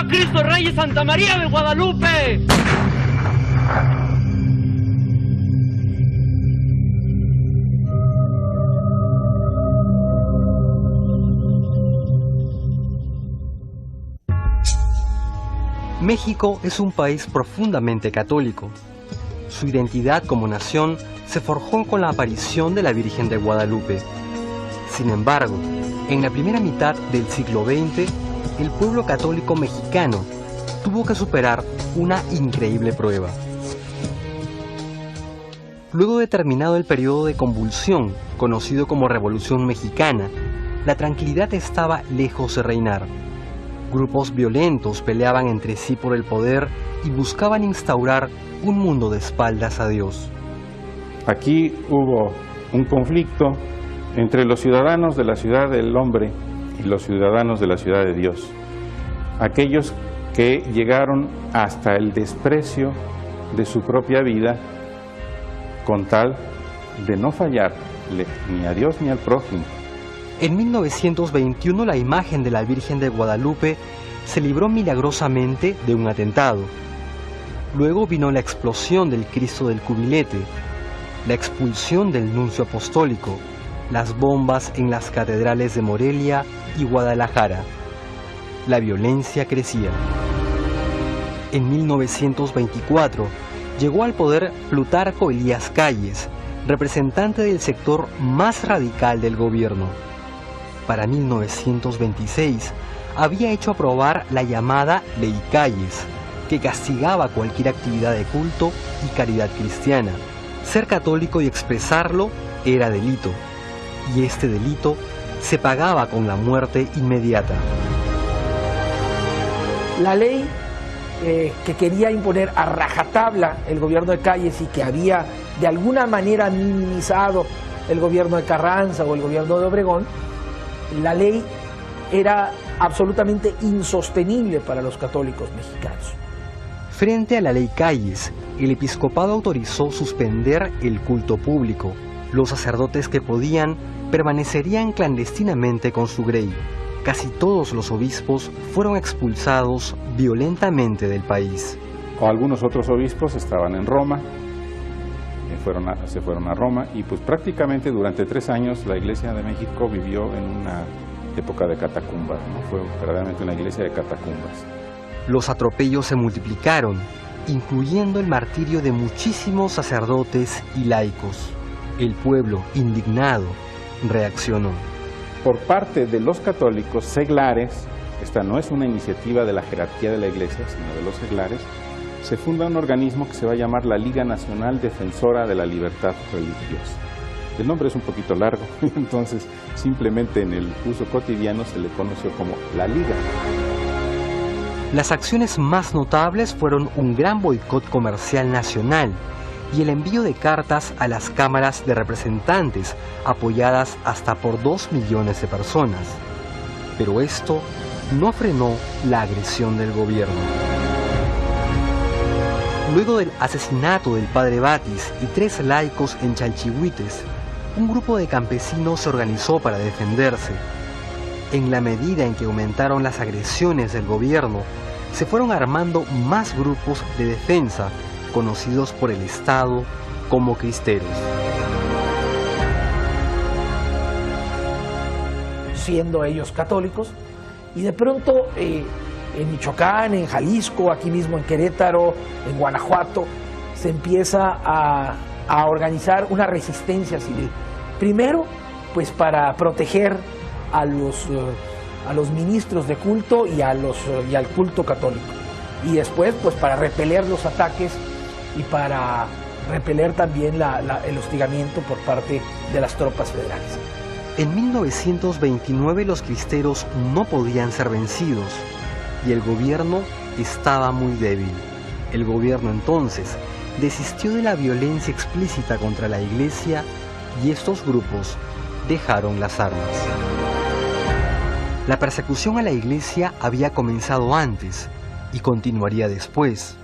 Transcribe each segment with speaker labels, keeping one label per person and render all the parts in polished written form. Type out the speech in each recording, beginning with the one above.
Speaker 1: Cristo Rey y Santa María de Guadalupe!
Speaker 2: México es un país profundamente católico. Su identidad como nación se forjó con la aparición de la Virgen de Guadalupe. Sin embargo, en la primera mitad del siglo XX, el pueblo católico mexicano tuvo que superar una increíble prueba. Luego de terminado el periodo de convulsión, conocido como Revolución Mexicana, la tranquilidad estaba lejos de reinar. Grupos violentos peleaban entre sí por el poder y buscaban instaurar un mundo de espaldas a Dios.
Speaker 3: Aquí hubo un conflicto entre los ciudadanos de la ciudad del hombre y los ciudadanos de la ciudad de Dios. Aquellos que llegaron hasta el desprecio de su propia vida con tal de no fallarle ni a Dios ni al prójimo.
Speaker 2: En 1921 la imagen de la Virgen de Guadalupe se libró milagrosamente de un atentado. Luego vino la explosión del Cristo del Cubilete, la expulsión del nuncio apostólico, las bombas en las catedrales de Morelia y Guadalajara. La violencia crecía. En 1924 llegó al poder Plutarco Elías Calles, representante del sector más radical del gobierno. Para 1926 había hecho aprobar la llamada Ley Calles, que castigaba cualquier actividad de culto y caridad cristiana. Ser católico y expresarlo era delito, y este delito se pagaba con la muerte inmediata.
Speaker 4: La ley que quería imponer a rajatabla el gobierno de Calles y que había de alguna manera minimizado el gobierno de Carranza o el gobierno de Obregón, la ley era absolutamente insostenible para los católicos mexicanos.
Speaker 2: Frente a la Ley Calles, el episcopado autorizó suspender el culto público. Los sacerdotes que podían permanecerían clandestinamente con su grey. Casi todos los obispos fueron expulsados violentamente del país.
Speaker 3: Algunos otros obispos estaban en Roma, se fueron a Roma y pues prácticamente durante 3 años la Iglesia de México vivió en una época de catacumbas, ¿no? Fue verdaderamente una iglesia de catacumbas.
Speaker 2: Los atropellos se multiplicaron, incluyendo el martirio de muchísimos sacerdotes y laicos. El pueblo, indignado, reaccionó.
Speaker 3: Por parte de los católicos seglares, esta no es una iniciativa de la jerarquía de la Iglesia, sino de los seglares, se funda un organismo que se va a llamar la Liga Nacional Defensora de la Libertad Religiosa. El nombre es un poquito largo, entonces simplemente en el uso cotidiano se le conoció como la Liga.
Speaker 2: Las acciones más notables fueron un gran boicot comercial nacional y el envío de cartas a las cámaras de representantes, apoyadas hasta por 2 millones de personas. Pero esto no frenó la agresión del gobierno. Luego del asesinato del padre Batis y 3 laicos en Chalchihuites, un grupo de campesinos se organizó para defenderse. En la medida en que aumentaron las agresiones del gobierno, se fueron armando más grupos de defensa, conocidos por el Estado como cristeros.
Speaker 4: Siendo ellos católicos, y de pronto en Michoacán, en Jalisco, aquí mismo en Querétaro, en Guanajuato, se empieza a organizar una resistencia civil. Primero, pues para proteger a los ministros de culto y al culto católico. Y después, pues para repeler los ataques y para repeler también el hostigamiento por parte de las tropas federales.
Speaker 2: En 1929 los cristeros no podían ser vencidos y el gobierno estaba muy débil. El gobierno entonces desistió de la violencia explícita contra la iglesia y estos grupos dejaron las armas. La persecución a la iglesia había comenzado antes y continuaría después.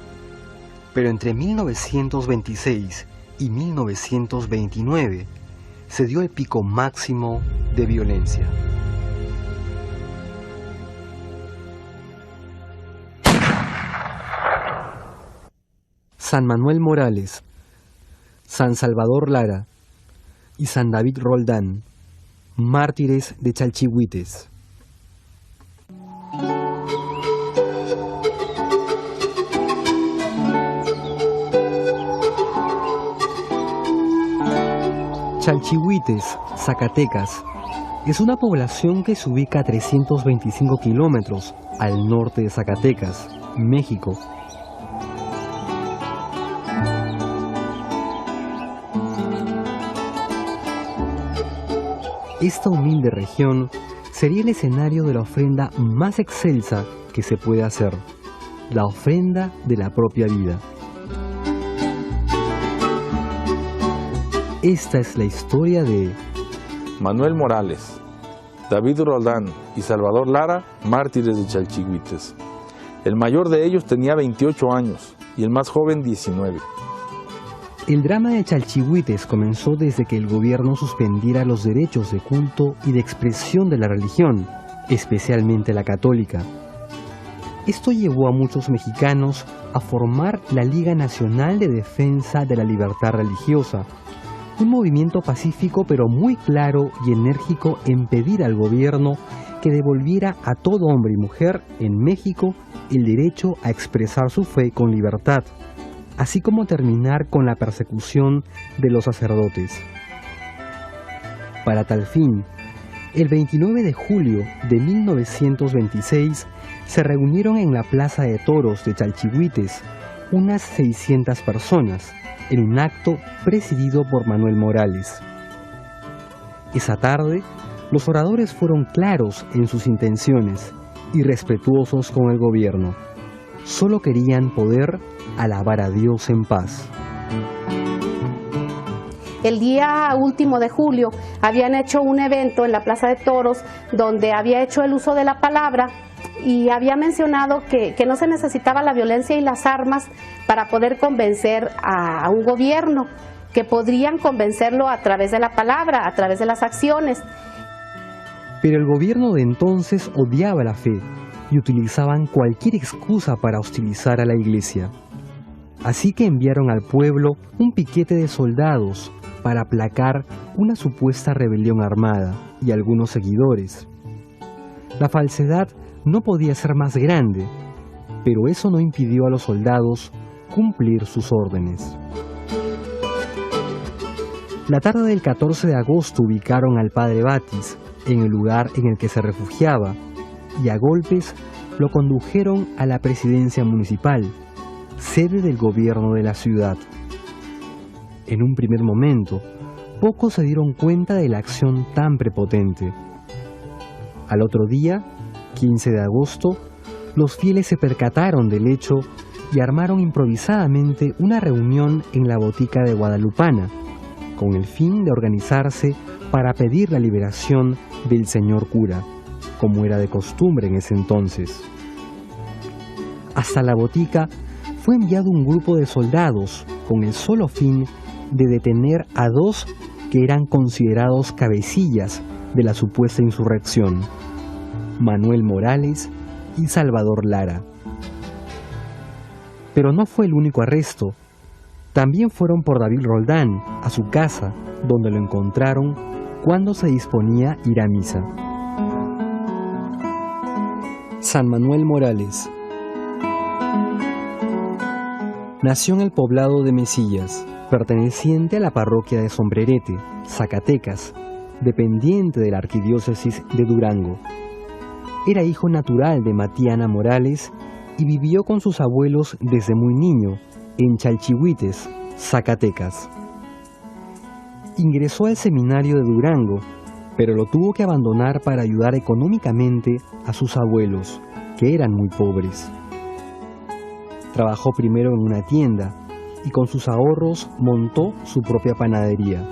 Speaker 2: Pero entre 1926 y 1929 se dio el pico máximo de violencia. San Manuel Morales, San Salvador Lara y San David Roldán, mártires de Chalchihuites. Chalchihuites, Zacatecas, es una población que se ubica a 325 kilómetros al norte de Zacatecas, México. Esta humilde región sería el escenario de la ofrenda más excelsa que se puede hacer, la ofrenda de la propia vida. Esta es la historia de
Speaker 5: Manuel Morales, David Roldán y Salvador Lara, mártires de Chalchihuites. El mayor de ellos tenía 28 años y el más joven 19.
Speaker 2: El drama de Chalchihuites comenzó desde que el gobierno suspendiera los derechos de culto y de expresión de la religión, especialmente la católica. Esto llevó a muchos mexicanos a formar la Liga Nacional de Defensa de la Libertad Religiosa, un movimiento pacífico pero muy claro y enérgico en pedir al gobierno que devolviera a todo hombre y mujer en México el derecho a expresar su fe con libertad, así como terminar con la persecución de los sacerdotes. Para tal fin, el 29 de julio de 1926 se reunieron en la Plaza de Toros de Chalchihuites unas 600 personas, en un acto presidido por Manuel Morales. Esa tarde, los oradores fueron claros en sus intenciones y respetuosos con el gobierno. Solo querían poder alabar a Dios en paz.
Speaker 6: El día último de julio habían hecho un evento en la Plaza de Toros donde había hecho el uso de la palabra y había mencionado que no se necesitaba la violencia y las armas para poder convencer a un gobierno, que podrían convencerlo a través de la palabra, a través de las acciones.
Speaker 2: Pero el gobierno de entonces odiaba la fe y utilizaban cualquier excusa para hostilizar a la iglesia. Así que enviaron al pueblo un piquete de soldados para aplacar una supuesta rebelión armada y algunos seguidores. La falsedad no podía ser más grande, pero eso no impidió a los soldados cumplir sus órdenes. La tarde del 14 de agosto ubicaron al padre Batis en el lugar en el que se refugiaba y a golpes lo condujeron a la presidencia municipal, sede del gobierno de la ciudad. En un primer momento, pocos se dieron cuenta de la acción tan prepotente. Al otro día, 15 de agosto, los fieles se percataron del hecho y armaron improvisadamente una reunión en la botica de Guadalupana, con el fin de organizarse para pedir la liberación del señor cura, como era de costumbre en ese entonces. Hasta la botica fue enviado un grupo de soldados con el solo fin de detener a dos que eran considerados cabecillas de la supuesta insurrección, Manuel Morales y Salvador Lara. Pero no fue el único arresto. También fueron por David Roldán a su casa, donde lo encontraron cuando se disponía a ir a misa. San Manuel Morales nació en el poblado de Mesillas, perteneciente a la parroquia de Sombrerete, Zacatecas, dependiente de la arquidiócesis de Durango. Era hijo natural de Matiana Morales y vivió con sus abuelos desde muy niño en Chalchihuites, Zacatecas. Ingresó al seminario de Durango, pero lo tuvo que abandonar para ayudar económicamente a sus abuelos, que eran muy pobres. Trabajó primero en una tienda y con sus ahorros montó su propia panadería.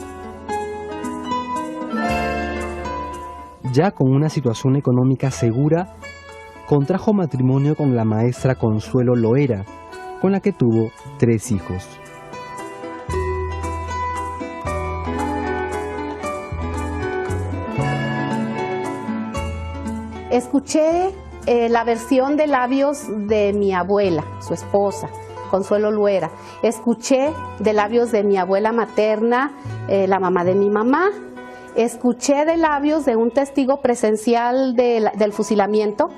Speaker 2: Ya con una situación económica segura, contrajo matrimonio con la maestra Consuelo Loera, con la que tuvo 3 hijos.
Speaker 6: Escuché la versión de labios de mi abuela, su esposa, Consuelo Luera. Escuché de labios de mi abuela materna, la mamá de mi mamá. Escuché de labios de un testigo presencial del fusilamiento,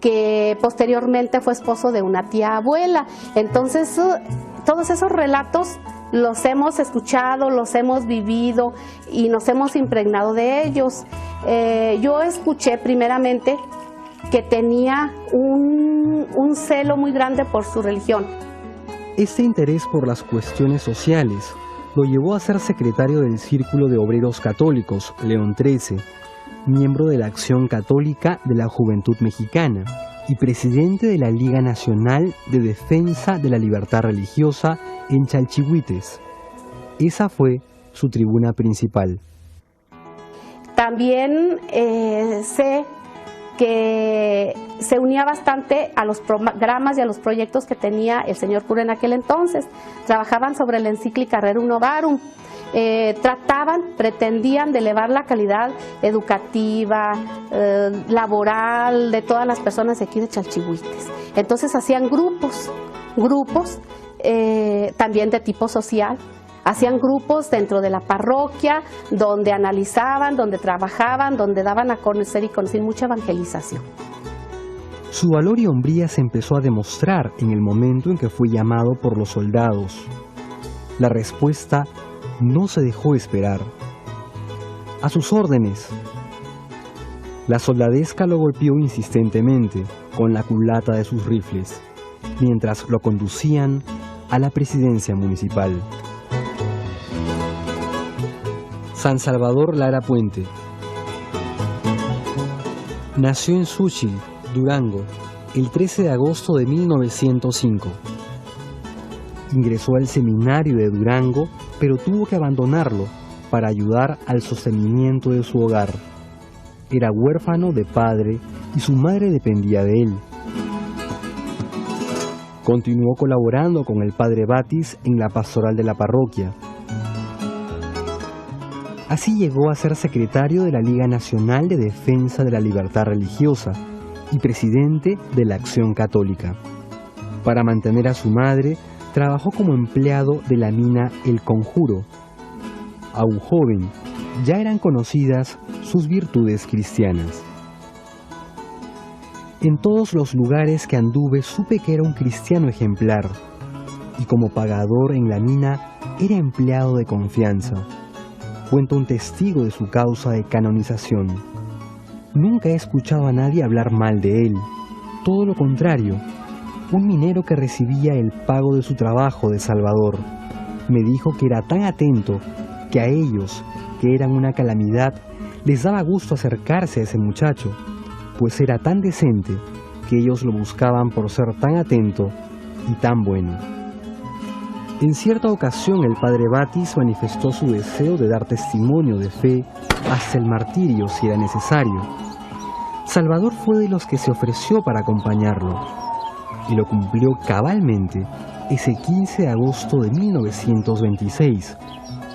Speaker 6: que posteriormente fue esposo de una tía abuela. Entonces, todos esos relatos los hemos escuchado, los hemos vivido y nos hemos impregnado de ellos. Yo escuché primeramente que tenía un celo muy grande por su religión.
Speaker 2: Este interés por las cuestiones sociales lo llevó a ser secretario del Círculo de Obreros Católicos, León XIII, miembro de la Acción Católica de la Juventud Mexicana y presidente de la Liga Nacional de Defensa de la Libertad Religiosa en Chalchihuites. Esa fue su tribuna principal.
Speaker 6: También sé que se unía bastante a los programas y a los proyectos que tenía el señor cura en aquel entonces. Trabajaban sobre la encíclica Rerum Novarum. Pretendían de elevar la calidad educativa, laboral de todas las personas de aquí de Chalchihuites. Entonces hacían grupos también de tipo social. Hacían grupos dentro de la parroquia donde analizaban, donde trabajaban, donde daban a conocer y conocían mucha evangelización.
Speaker 2: Su valor y hombría se empezó a demostrar en el momento en que fue llamado por los soldados. La respuesta no se dejó esperar. A sus órdenes. La soldadesca lo golpeó insistentemente con la culata de sus rifles, mientras lo conducían a la presidencia municipal. San Salvador Lara Puente. Nació en Xúchitl, Durango, el 13 de agosto de 1905. Ingresó al seminario de Durango, pero tuvo que abandonarlo para ayudar al sostenimiento de su hogar. Era huérfano de padre y su madre dependía de él. Continuó colaborando con el padre Batis en la pastoral de la parroquia. Así llegó a ser secretario de la Liga Nacional de Defensa de la Libertad Religiosa y presidente de la Acción Católica. Para mantener a su madre, trabajó como empleado de la mina El Conjuro. Aún joven, ya eran conocidas sus virtudes cristianas. En todos los lugares que anduve supe que era un cristiano ejemplar, y como pagador en la mina era empleado de confianza. Cuenta un testigo de su causa de canonización. Nunca he escuchado a nadie hablar mal de él, todo lo contrario. Un minero que recibía el pago de su trabajo de Salvador me dijo que era tan atento que a ellos, que eran una calamidad, les daba gusto acercarse a ese muchacho, pues era tan decente que ellos lo buscaban por ser tan atento y tan bueno. En cierta ocasión el padre Batis manifestó su deseo de dar testimonio de fe hasta el martirio si era necesario. Salvador fue de los que se ofreció para acompañarlo, y lo cumplió cabalmente ese 15 de agosto de 1926,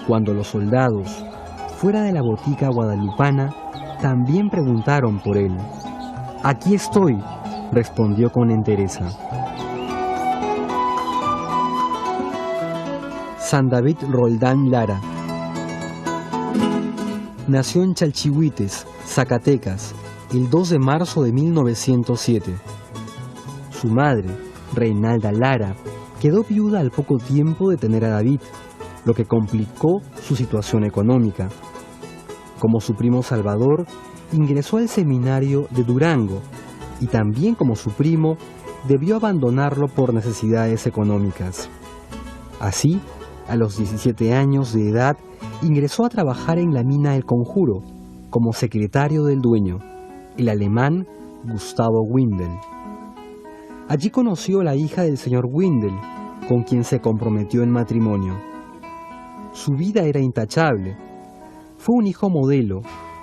Speaker 2: cuando los soldados, fuera de la botica guadalupana, también preguntaron por él. «Aquí estoy», respondió con entereza. San David Roldán Lara. Nació en Chalchihuites, Zacatecas, el 2 de marzo de 1907. Su madre, Reinalda Lara, quedó viuda al poco tiempo de tener a David, lo que complicó su situación económica. Como su primo Salvador, ingresó al seminario de Durango y también como su primo, debió abandonarlo por necesidades económicas. Así, a los 17 años de edad, ingresó a trabajar en la mina El Conjuro, como secretario del dueño, el alemán Gustavo Windel. Allí conoció a la hija del señor Windel, con quien se comprometió en matrimonio. Su vida era intachable. Fue un hijo modelo,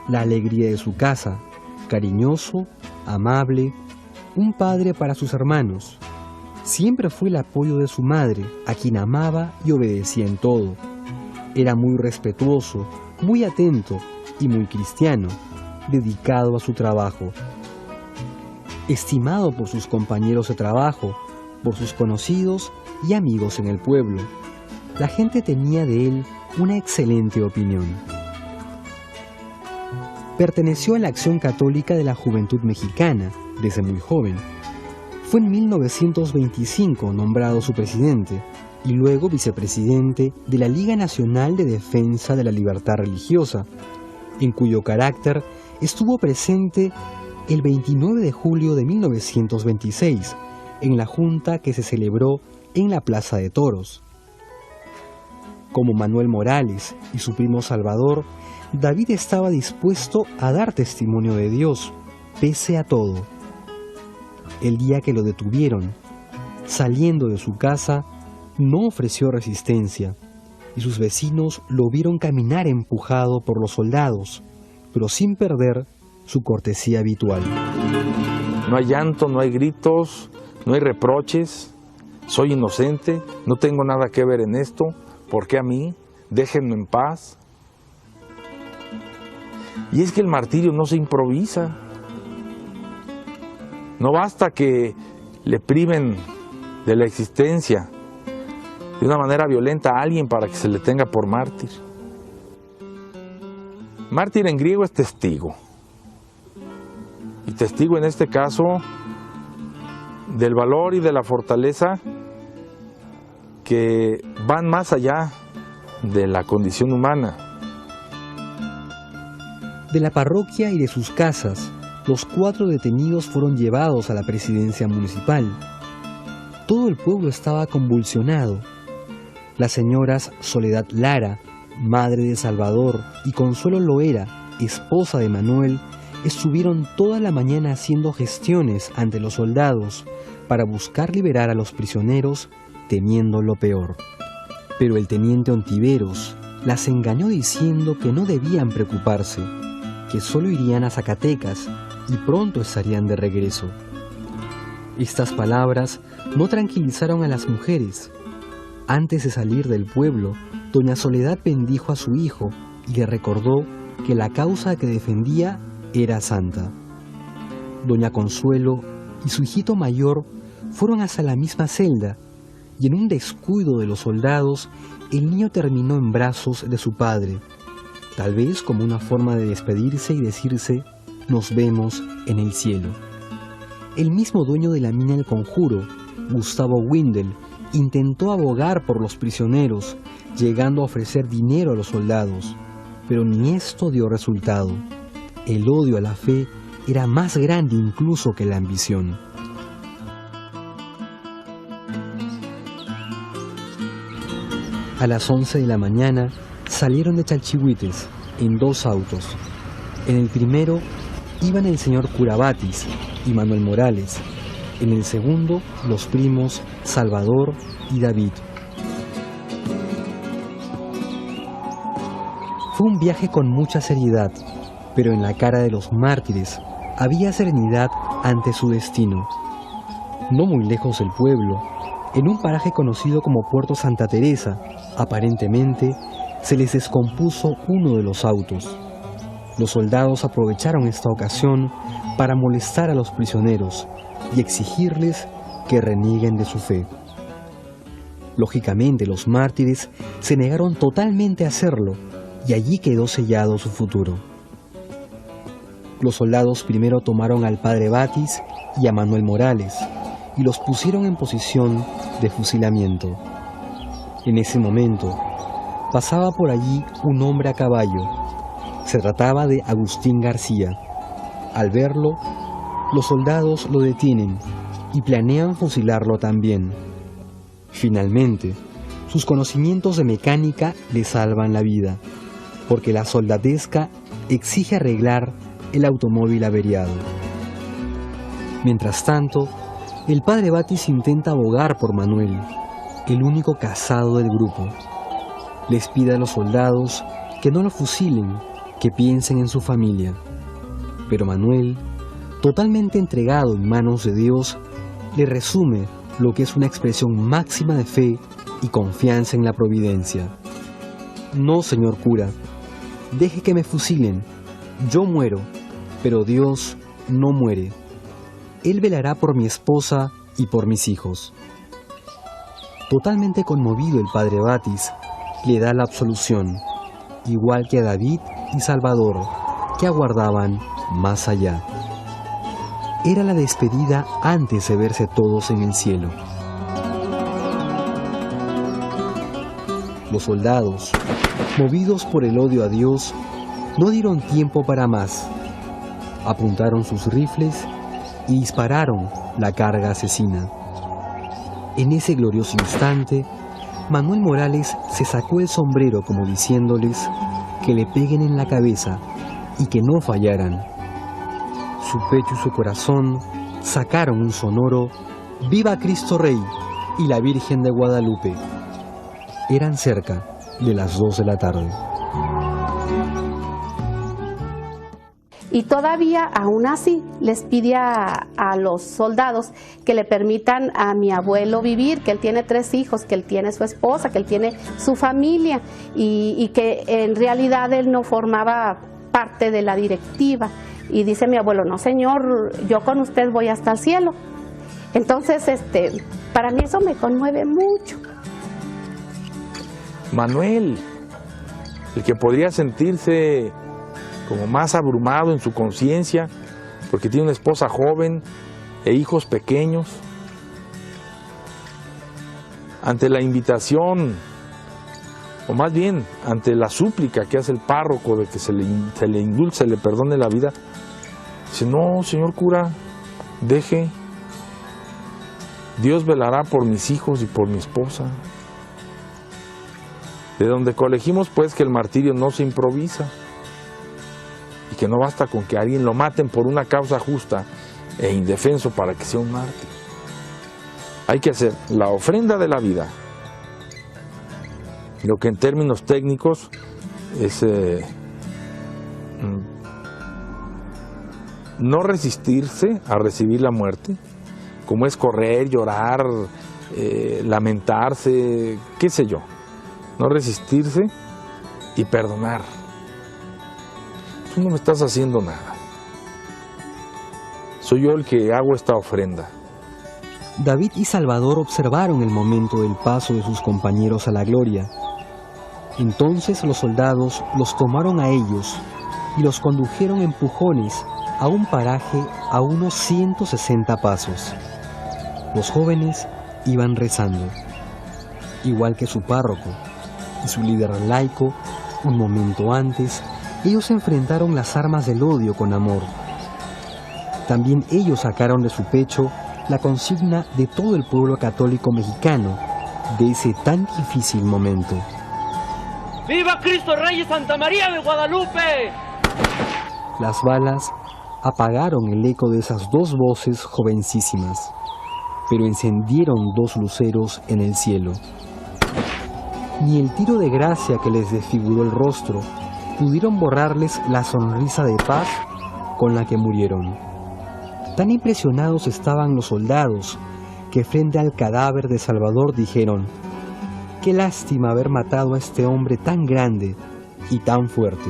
Speaker 2: la alegría de su casa, cariñoso, amable, un padre para sus hermanos. Siempre fue el apoyo de su madre, a quien amaba y obedecía en todo. Era muy respetuoso, muy atento y muy cristiano, dedicado a su trabajo. Estimado por sus compañeros de trabajo, por sus conocidos y amigos en el pueblo. La gente tenía de él una excelente opinión. Perteneció a la Acción Católica de la Juventud Mexicana desde muy joven. Fue en 1925 nombrado su presidente y luego vicepresidente de la Liga Nacional de Defensa de la Libertad Religiosa, en cuyo carácter estuvo presente el 29 de julio de 1926 en la junta que se celebró en la Plaza de Toros. Como Manuel Morales y su primo Salvador, David estaba dispuesto a dar testimonio de Dios, pese a todo. El día que lo detuvieron, saliendo de su casa, no ofreció resistencia, y sus vecinos lo vieron caminar empujado por los soldados, pero sin perder su cortesía habitual.
Speaker 5: No hay llanto, no hay gritos, no hay reproches. Soy inocente, no tengo nada que ver en esto. ¿Por qué a mí? Déjenme en paz. Y es que el martirio no se improvisa. No basta que le priven de la existencia de una manera violenta a alguien para que se le tenga por mártir. Mártir en griego es testigo. Y testigo en este caso del valor y de la fortaleza que van más allá de la condición humana.
Speaker 2: De la parroquia y de sus casas, los 4 detenidos fueron llevados a la presidencia municipal. Todo el pueblo estaba convulsionado. Las señoras Soledad Lara, madre de Salvador, y Consuelo Loera, esposa de Manuel, estuvieron toda la mañana haciendo gestiones ante los soldados para buscar liberar a los prisioneros, temiendo lo peor. Pero el teniente Ontiveros las engañó diciendo que no debían preocuparse, que solo irían a Zacatecas y pronto estarían de regreso. Estas palabras no tranquilizaron a las mujeres. Antes de salir del pueblo, doña Soledad bendijo a su hijo y le recordó que la causa que defendía era santa. Doña Consuelo y su hijito mayor fueron hasta la misma celda, y en un descuido de los soldados, el niño terminó en brazos de su padre, tal vez como una forma de despedirse y decirse: nos vemos en el cielo. El mismo dueño de la mina del Conjuro, Gustavo Windel, intentó abogar por los prisioneros, llegando a ofrecer dinero a los soldados, pero ni esto dio resultado. El odio a la fe era más grande incluso que la ambición. A las 11 de la mañana salieron de Chalchihuites en 2 autos. En el primero iban el señor cura Batis y Manuel Morales. En el segundo, los primos Salvador y David. Fue un viaje con mucha seriedad, pero en la cara de los mártires había serenidad ante su destino. No muy lejos del pueblo, en un paraje conocido como Puerto Santa Teresa, aparentemente se les descompuso uno de los autos. Los soldados aprovecharon esta ocasión para molestar a los prisioneros y exigirles que renieguen de su fe. Lógicamente, los mártires se negaron totalmente a hacerlo y allí quedó sellado su futuro. Los soldados primero tomaron al padre Batis y a Manuel Morales y los pusieron en posición de fusilamiento. En ese momento, pasaba por allí un hombre a caballo. Se trataba de Agustín García. Al verlo, los soldados lo detienen y planean fusilarlo también. Finalmente, sus conocimientos de mecánica le salvan la vida, porque la soldadesca exige arreglar el automóvil averiado. Mientras tanto, el padre Batis intenta abogar por Manuel, el único casado del grupo. Les pide a los soldados que no lo fusilen, que piensen en su familia. Pero Manuel, totalmente entregado en manos de Dios, le resume lo que es una expresión máxima de fe y confianza en la providencia. No, señor cura, deje que me fusilen. Yo muero, pero Dios no muere. Él velará por mi esposa y por mis hijos. Totalmente conmovido, el padre Batis le da la absolución, igual que a David y Salvador, que aguardaban más allá. Era la despedida antes de verse todos en el cielo. Los soldados, movidos por el odio a Dios, no dieron tiempo para más. Apuntaron sus rifles y dispararon la carga asesina. En ese glorioso instante, Manuel Morales se sacó el sombrero como diciéndoles que le peguen en la cabeza y que no fallaran. Su pecho y su corazón sacaron un sonoro «Viva Cristo Rey» y la Virgen de Guadalupe. Eran cerca de las 2 de la tarde.
Speaker 6: Y todavía, aún así, les pide a los soldados que le permitan a mi abuelo vivir, que él tiene 3 hijos, que él tiene su esposa, que él tiene su familia y que en realidad él no formaba parte de la directiva. Y dice mi abuelo, no señor, yo con usted voy hasta el cielo. Entonces, para mí eso me conmueve mucho.
Speaker 5: Manuel, el que podría sentirse como más abrumado en su conciencia, porque tiene una esposa joven e hijos pequeños, ante la invitación, o más bien ante la súplica que hace el párroco de que se le indulce, le perdone la vida, dice, no, señor cura, deje, Dios velará por mis hijos y por mi esposa. De donde colegimos pues que el martirio no se improvisa y que no basta con que a alguien lo maten por una causa justa e indefenso para que sea un mártir. Hay que hacer la ofrenda de la vida, lo que en términos técnicos es no resistirse a recibir la muerte, como es correr, llorar, lamentarse, qué sé yo. No resistirse y perdonar. Tú no me estás haciendo nada. Soy yo el que hago esta ofrenda.
Speaker 2: David y Salvador observaron el momento del paso de sus compañeros a la gloria. Entonces los soldados los tomaron a ellos y los condujeron empujones a un paraje a unos 160 pasos. Los jóvenes iban rezando, igual que su párroco y su líder laico. Un momento antes, ellos enfrentaron las armas del odio con amor. También ellos sacaron de su pecho la consigna de todo el pueblo católico mexicano de ese tan difícil momento.
Speaker 1: ¡Viva Cristo Rey y Santa María de Guadalupe!
Speaker 2: Las balas apagaron el eco de esas 2 voces jovencísimas, pero encendieron 2 luceros en el cielo. Ni el tiro de gracia que les desfiguró el rostro pudieron borrarles la sonrisa de paz con la que murieron. Tan impresionados estaban los soldados que frente al cadáver de Salvador dijeron, qué lástima haber matado a este hombre tan grande y tan fuerte.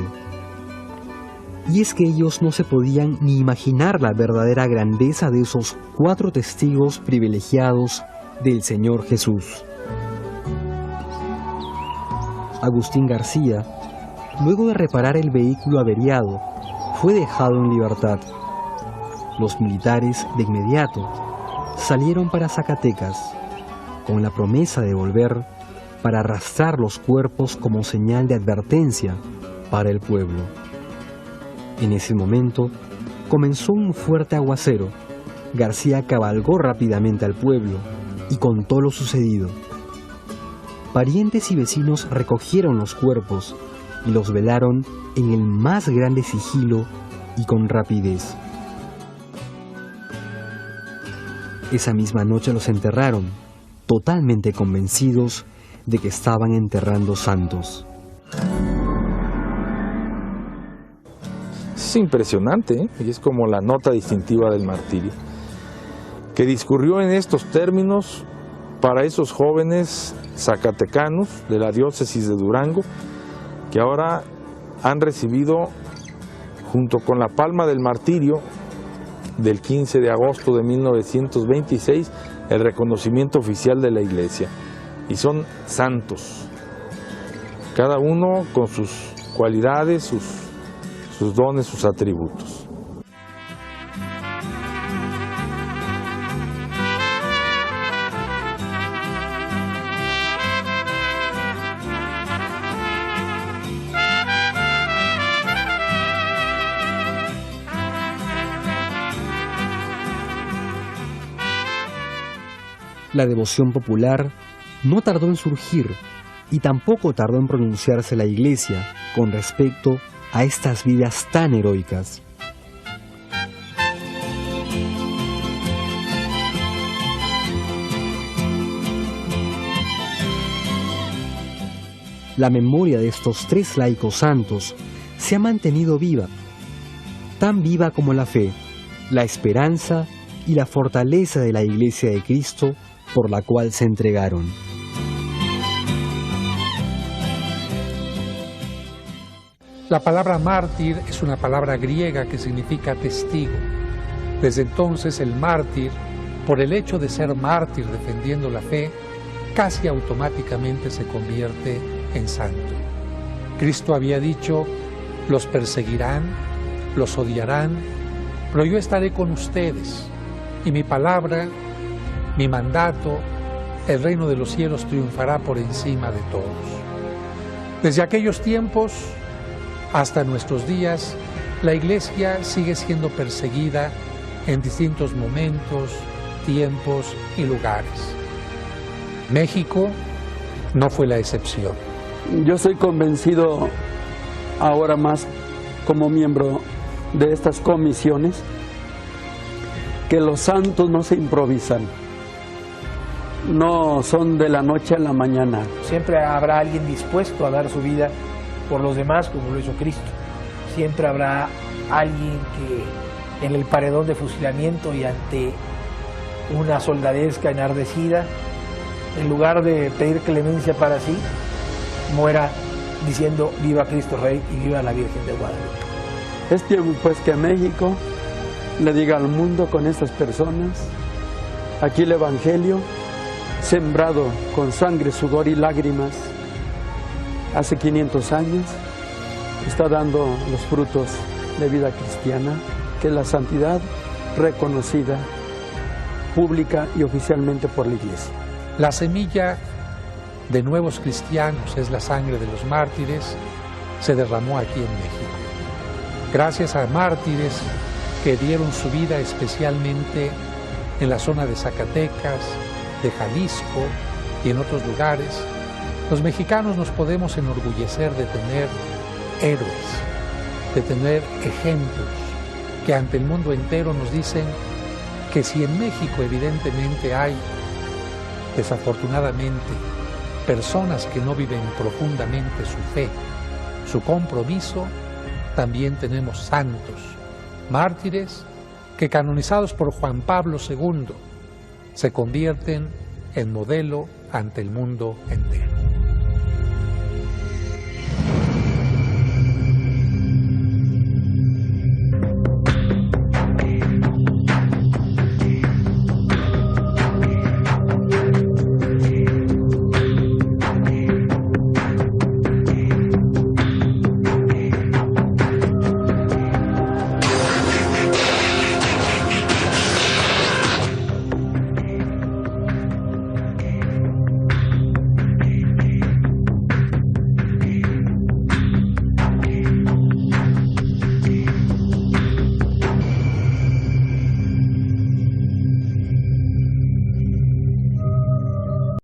Speaker 2: Y es que ellos no se podían ni imaginar la verdadera grandeza de esos 4 testigos privilegiados del Señor Jesús. Agustín García, luego de reparar el vehículo averiado, fue dejado en libertad. Los militares de inmediato salieron para Zacatecas, con la promesa de volver para arrastrar los cuerpos como señal de advertencia para el pueblo. En ese momento comenzó un fuerte aguacero. García cabalgó rápidamente al pueblo y contó lo sucedido. Parientes y vecinos recogieron los cuerpos y los velaron en el más grande sigilo y con rapidez. Esa misma noche los enterraron, totalmente convencidos de que estaban enterrando santos.
Speaker 5: Es impresionante, ¿eh? Y es como la nota distintiva del martirio, que discurrió en estos términos para esos jóvenes zacatecanos de la diócesis de Durango, que ahora han recibido, junto con la palma del martirio del 15 de agosto de 1926, el reconocimiento oficial de la Iglesia, y son santos, cada uno con sus cualidades, sus dones, sus atributos.
Speaker 2: La devoción popular no tardó en surgir y tampoco tardó en pronunciarse la Iglesia con respecto a estas vidas tan heroicas. La memoria de estos tres laicos santos se ha mantenido viva, tan viva como la fe, la esperanza y la fortaleza de la Iglesia de Cristo por la cual se entregaron.
Speaker 7: La palabra mártir es una palabra griega que significa testigo. Desde entonces el mártir, por el hecho de ser mártir defendiendo la fe, casi automáticamente se convierte en santo. Cristo había dicho, los perseguirán, los odiarán, pero yo estaré con ustedes, y mi palabra, mi mandato, el reino de los cielos triunfará por encima de todos. Desde aquellos tiempos hasta nuestros días, la Iglesia sigue siendo perseguida en distintos momentos, tiempos y lugares. México no fue la excepción.
Speaker 8: Yo soy convencido ahora más como miembro de estas comisiones que los santos no se improvisan, no son de la noche a la mañana.
Speaker 4: Siempre habrá alguien dispuesto a dar su vida por los demás como lo hizo Cristo. Siempre habrá alguien que en el paredón de fusilamiento y ante una soldadesca enardecida, en lugar de pedir clemencia para sí, muera diciendo viva Cristo Rey y viva la Virgen de Guadalupe.
Speaker 8: Es tiempo pues que México le diga al mundo con estas personas, aquí el Evangelio, sembrado con sangre, sudor y lágrimas, hace 500 años, está dando los frutos de vida cristiana, que es la santidad reconocida pública y oficialmente por la Iglesia.
Speaker 7: La semilla de nuevos cristianos es la sangre de los mártires, se derramó aquí en México. Gracias a mártires que dieron su vida especialmente en la zona de Zacatecas, de Jalisco y en otros lugares, los mexicanos nos podemos enorgullecer de tener héroes, de tener ejemplos que ante el mundo entero nos dicen que si en México evidentemente hay, desafortunadamente, personas que no viven profundamente su fe, su compromiso, también tenemos santos, mártires, que canonizados por Juan Pablo II se convierten en modelo ante el mundo entero.